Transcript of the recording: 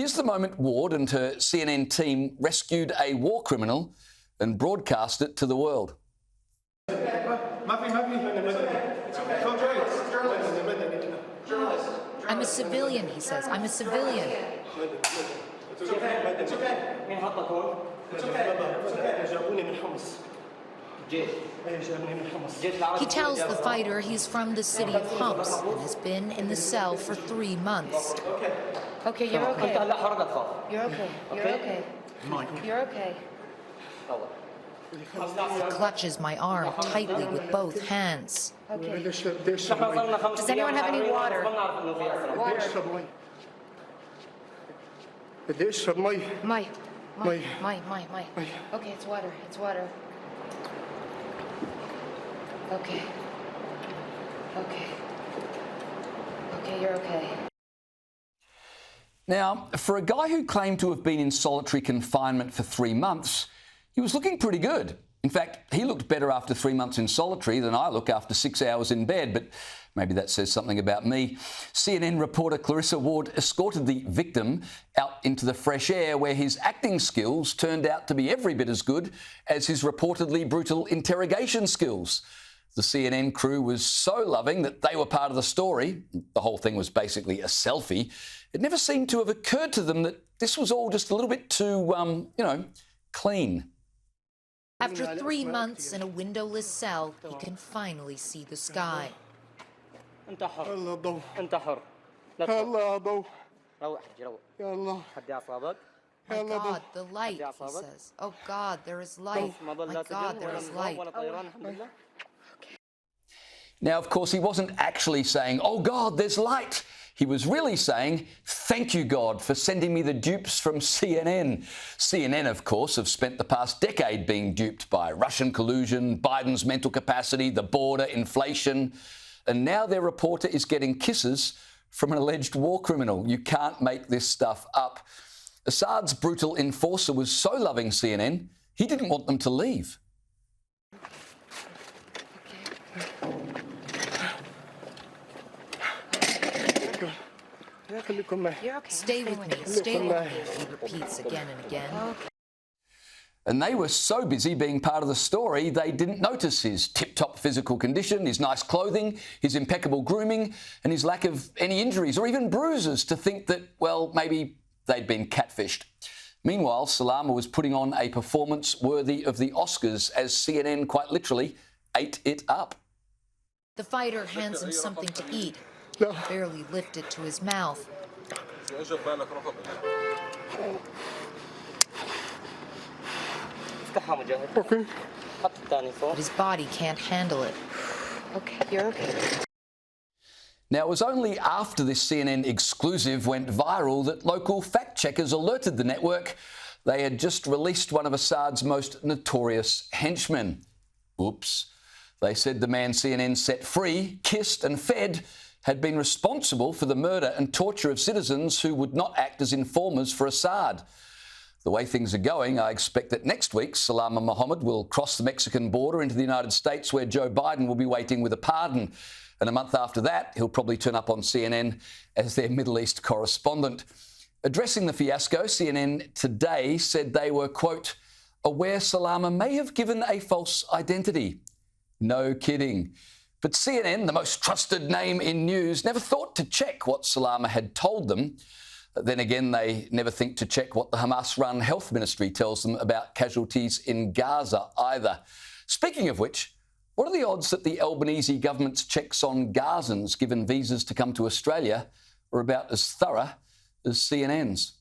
Here's the moment Ward and her CNN team rescued a war criminal and broadcast it to the world. I'm a civilian, he says. I'm a civilian. He tells the fighter he's from the city of Homs and has been in the cell for 3 months. Okay, you're okay. You're okay. You're okay. You're okay. He clutches my arm tightly with both hands. Okay. Does anyone have any water? Water. My. Okay, it's water. It's water. Okay. Okay. Okay, you're okay. Now, for a guy who claimed to have been in solitary confinement for 3 months, he was looking pretty good. In fact, he looked better after 3 months in solitary than I look after 6 hours in bed, but maybe that says something about me. CNN reporter Clarissa Ward escorted the victim out into the fresh air, where his acting skills turned out to be every bit as good as his reportedly brutal interrogation skills. The CNN crew was so loving that they were part of the story. The whole thing was basically a selfie. It never seemed to have occurred to them that this was all just a little bit too, clean. After 3 months in a windowless cell, he can finally see the sky. My God, the light, he says. Oh God, there is light. My God, there is light. Now, of course, he wasn't actually saying, oh God, there's light. He was really saying, thank you, God, for sending me the dupes from CNN. CNN, of course, have spent the past decade being duped by Russian collusion, Biden's mental capacity, the border, inflation. And now their reporter is getting kisses from an alleged war criminal. You can't make this stuff up. Assad's brutal enforcer was so loving CNN, he didn't want them to leave. Stay with me, stay with me, he repeats again and again. And they were so busy being part of the story, they didn't notice his tip-top physical condition, his nice clothing, his impeccable grooming, and his lack of any injuries or even bruises to think that, well, maybe they'd been catfished. Meanwhile, Salama was putting on a performance worthy of the Oscars as CNN quite literally ate it up. The fighter hands him something to eat. Barely lifted to his mouth. But his body can't handle it. Okay, you're okay. Now, it was only after this CNN exclusive went viral that local fact-checkers alerted the network they had just released one of Assad's most notorious henchmen. Oops. They said the man CNN set free, kissed and fed had been responsible for the murder and torture of citizens who would not act as informers for Assad. The way things are going, I expect that next week Salama Mohammad will cross the Mexican border into the United States, where Joe Biden will be waiting with a pardon. And a month after that, he'll probably turn up on CNN as their Middle East correspondent. Addressing the fiasco, CNN today said they were, quote, aware Salama may have given a false identity. No kidding. But CNN, the most trusted name in news, never thought to check what Salama had told them. Then again, they never think to check what the Hamas-run health ministry tells them about casualties in Gaza either. Speaking of which, what are the odds that the Albanese government's checks on Gazans given visas to come to Australia are about as thorough as CNN's?